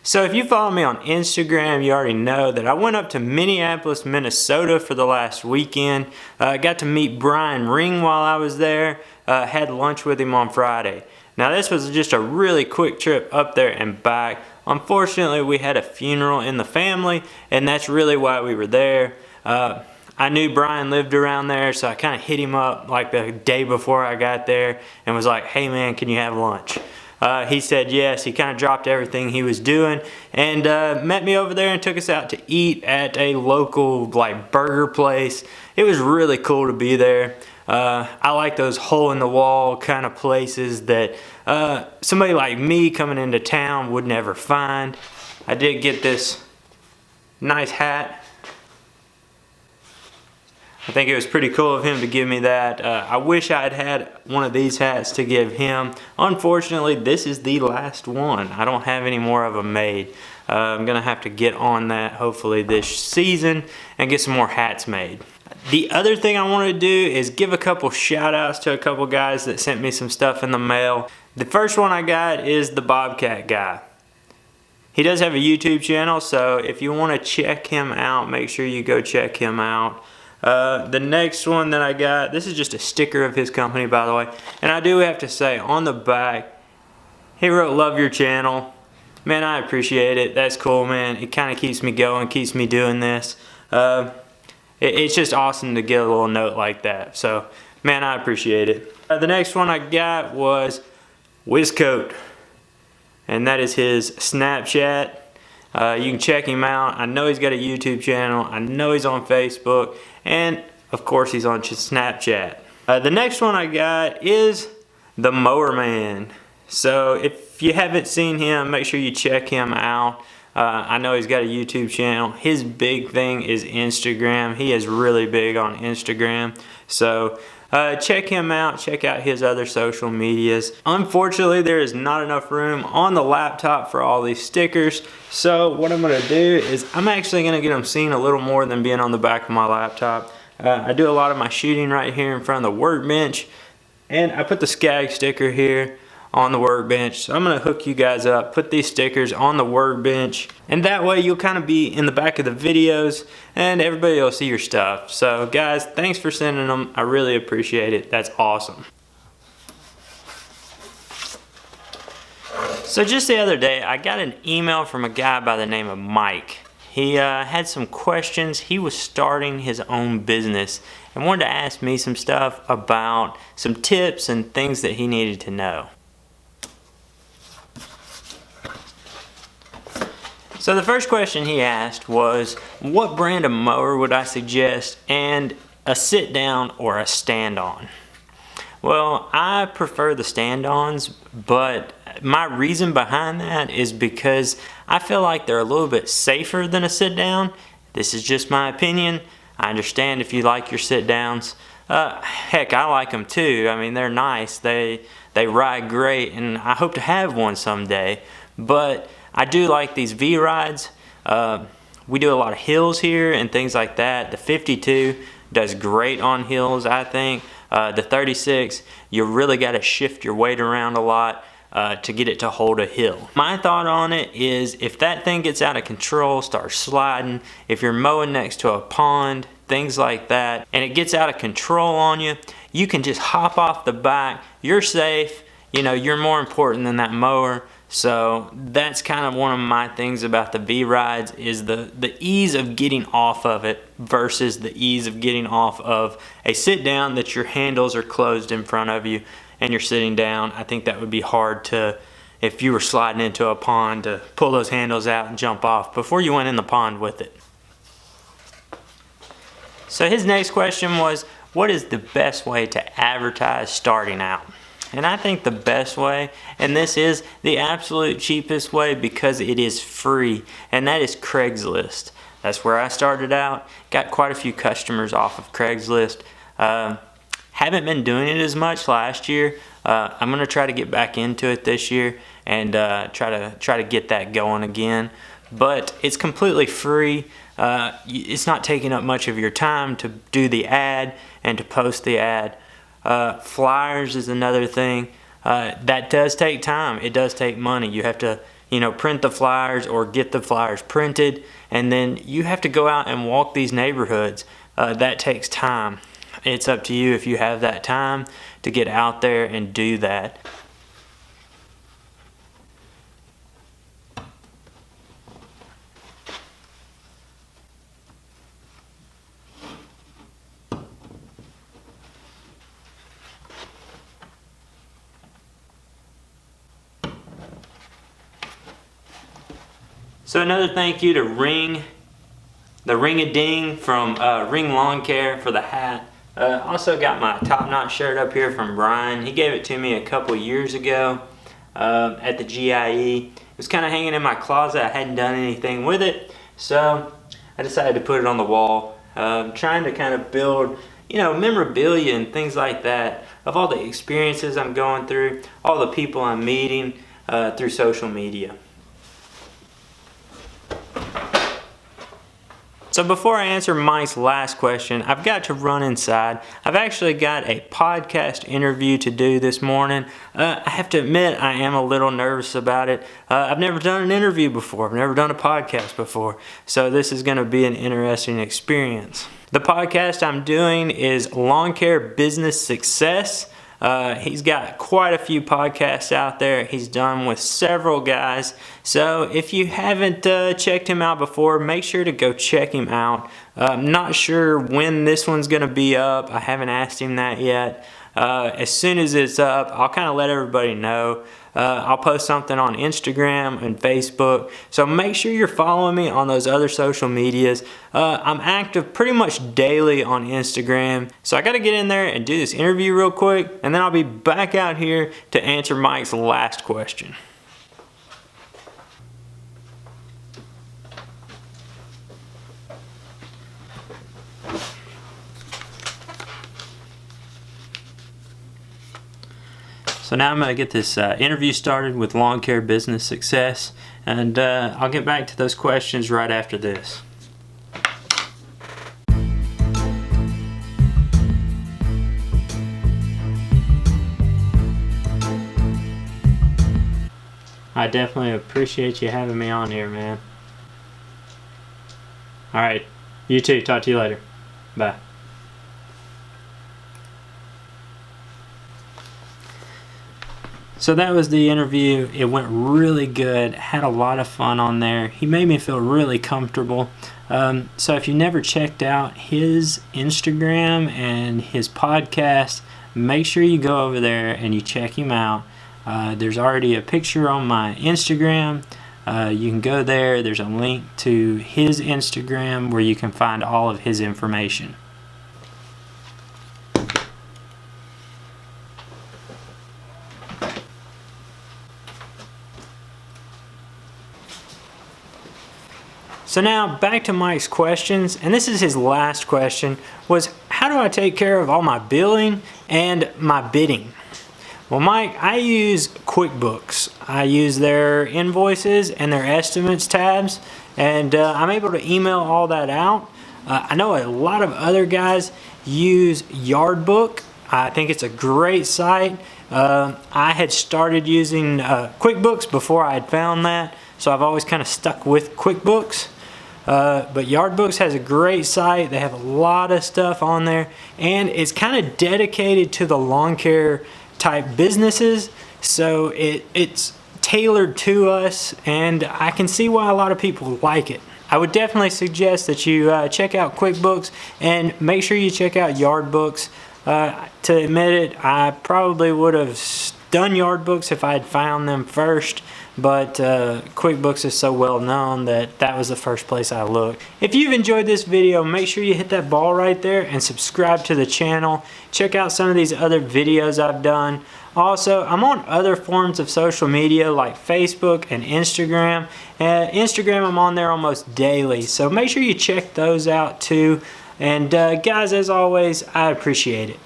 So if you follow me on Instagram, you already know that I went up to Minneapolis, Minnesota for the last weekend. Got to meet Brian Ring while I was there. Had lunch with him on Friday. Now this was just a really quick trip up there and back. Unfortunately, we had a funeral in the family, and that's really why we were there. I knew Brian lived around there, so I kind of hit him up like the day before I got there and was like, hey man, can you have lunch? He said yes. He kind of dropped everything he was doing and met me over there and took us out to eat at a local like burger place. It was really cool to be there. I like those hole-in-the-wall kind of places that somebody like me coming into town would never find. I did get this nice hat. I think it was pretty cool of him to give me that. I wish I had had one of these hats to give him. Unfortunately, this is the last one. I don't have any more of them made. I'm gonna have to get on that hopefully this season and get some more hats made. The other thing I want to do is give a couple shout outs to a couple guys that sent me some stuff in the mail. The first one I got is the Bobcat guy. He does have a YouTube channel, so if you want to check him out, make sure you go check him out. The next one that I got, this is just a sticker of his company, by the way, and I do have to say on the back he wrote love your channel. Man, I appreciate it. That's cool, man. It kind of keeps me going, keeps me doing this. It's just awesome to get a little note like that, so man, I appreciate it. The next one I got was Wizcoat, and that is his Snapchat. You can check him out. I know he's got a YouTube channel. I know he's on Facebook. And of course he's on Snapchat. The next one I got is the Mower Man. So if you haven't seen him, make sure you check him out. I know he's got a YouTube channel. His big thing is Instagram. He is really big on Instagram. So check him out, check out his other social medias. Unfortunately, there is not enough room on the laptop for all these stickers. So what I'm gonna do is I'm actually gonna get them seen a little more than being on the back of my laptop. I do a lot of my shooting right here in front of the workbench, and I put the SCAG sticker here on the workbench. So I'm gonna hook you guys up, put these stickers on the workbench, and that way you'll kind of be in the back of the videos and everybody will see your stuff. So guys, thanks for sending them. I really appreciate it. That's awesome. So just the other day, I got an email from a guy by the name of Mike. He had some questions. He was starting his own business and wanted to ask me some stuff about some tips and things that he needed to know. So the first question he asked was, what brand of mower would I suggest, and a sit down or a stand on? Well, I prefer the stand-ons, but my reason behind that is because I feel like they're a little bit safer than a sit-down. This is just my opinion. I understand if you like your sit-downs. Heck, I like them too. I mean, they're nice. They ride great, and I hope to have one someday. But I do like these V-Rides. We do a lot of hills here and things like that. The 52 does great on hills, I think. The 36, you really got to shift your weight around a lot to get it to hold a hill. My thought on it is, if that thing gets out of control, starts sliding, if you're mowing next to a pond, things like that, and it gets out of control on you, you can just hop off the back. You're safe. You know, you're more important than that mower. So that's kind of one of my things about the V-Rides, is the ease of getting off of it versus the ease of getting off of a sit down that your handles are closed in front of you and you're sitting down. I think that would be hard to, if you were sliding into a pond, to pull those handles out and jump off before you went in the pond with it. So his next question was, what is the best way to advertise starting out? And I think the best way, and this is the absolute cheapest way because it is free, and that is Craigslist. That's where I started out. Got quite a few customers off of Craigslist. Haven't been doing it as much last year. I'm gonna try to get back into it this year and try to get that going again. But it's completely free. It's not taking up much of your time to do the ad and to post the ad. Flyers is another thing. That does take time. It does take money. You have to print the flyers or get the flyers printed, and then you have to go out and walk these neighborhoods. That takes time. It's up to you if you have that time to get out there and do that. So another thank you to the Ring-a-Ding from Ring Lawn Care for the hat. Also got my Top Knot shirt up here from Brian. He gave it to me a couple years ago at the GIE. It was kind of hanging in my closet. I hadn't done anything with it, so I decided to put it on the wall. Trying to kind of build, memorabilia and things like that of all the experiences I'm going through, all the people I'm meeting through social media. So before I answer Mike's last question, I've got to run inside. I've actually got a podcast interview to do this morning. I have to admit I am a little nervous about it. I've never done an interview before. I've never done a podcast before. So this is going to be an interesting experience. The podcast I'm doing is Lawn Care Business Success. He's got quite a few podcasts out there. He's done with several guys. So if you haven't checked him out before, make sure to go check him out. I'm not sure when this one's going to be up. I haven't asked him that yet. As soon as it's up, I'll kind of let everybody know. I'll post something on Instagram and Facebook. So make sure you're following me on those other social medias. I'm active pretty much daily on Instagram. So I got to get in there and do this interview real quick, and then I'll be back out here to answer Mike's last question. So now I'm going to get this interview started with Lawn Care Business Success, and I'll get back to those questions right after this. I definitely appreciate you having me on here, man. Alright, you too. Talk to you later. Bye. So that was the interview. It went really good. Had a lot of fun on there. He made me feel really comfortable. So if you never checked out his Instagram and his podcast, make sure you go over there and you check him out. There's already a picture on my Instagram. You can go there. There's a link to his Instagram where you can find all of his information. So now back to Mike's questions, and this is his last question, was how do I take care of all my billing and my bidding? Well, Mike, I use QuickBooks. I use their invoices and their estimates tabs, and I'm able to email all that out. I know a lot of other guys use Yardbook. I think it's a great site. I had started using QuickBooks before I had found that, so I've always kind of stuck with QuickBooks. But Yardbooks has a great site. They have a lot of stuff on there, and it's kind of dedicated to the lawn care type businesses, so it's tailored to us, and I can see why a lot of people like it. I would definitely suggest that you check out QuickBooks, and make sure you check out Yardbooks. To admit it, I probably would have done Yardbooks if I had found them first, but QuickBooks is so well known that that was the first place I looked. If you've enjoyed this video, make sure you hit that ball right there and subscribe to the channel. Check out some of these other videos I've done. Also, I'm on other forms of social media like Facebook and Instagram. Instagram, I'm on there almost daily, so make sure you check those out too. And guys, as always, I appreciate it.